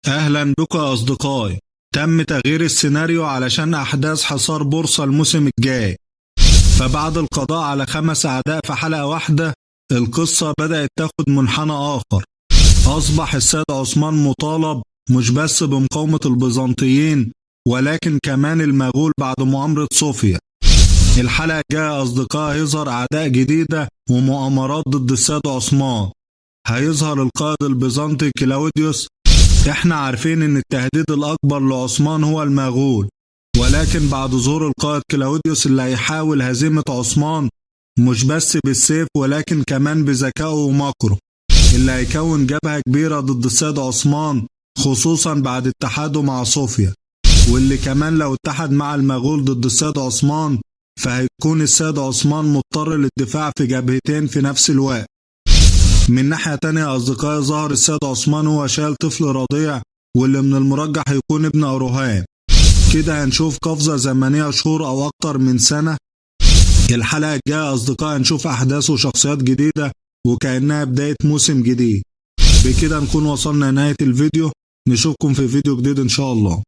أهلا بكم يا أصدقائي. تم تغيير السيناريو علشان أحداث حصار بورصة الموسم الجاي. فبعد القضاء على 5 أعداء في حلقة واحدة، القصة بدأت تاخد منحنى آخر. أصبح السيد عثمان مطالب مش بس بمقاومة البيزنطيين ولكن كمان المغول بعد مؤامرة صوفيا. الحلقة الجاية يا أصدقائي هيظهر أعداء جديدة ومؤامرات ضد السيد عثمان. هيظهر القائد البيزنطي كلاوديوس. احنا عارفين ان التهديد الاكبر لعثمان هو المغول، ولكن بعد ظهور القائد كلاوديوس اللي هيحاول هزيمة عثمان مش بس بالسيف ولكن كمان بذكائه ومكره، اللي هيكون جبهة كبيرة ضد السيد عثمان خصوصا بعد اتحاده مع صوفيا، واللي كمان لو اتحد مع المغول ضد السيد عثمان فهيكون السيد عثمان مضطر للدفاع في جبهتين في نفس الوقت. من ناحية تانية يا أصدقائي ظهر السيد عثمان وهو شايل طفل رضيع، واللي من المرجح يكون ابن أروهان. كده هنشوف قفزة زمنية شهور أو أكتر من سنة. الحلقة الجاية يا أصدقائي هنشوف أحداث وشخصيات جديدة وكأنها بداية موسم جديد. بكده نكون وصلنا لنهاية الفيديو. نشوفكم في فيديو جديد إن شاء الله.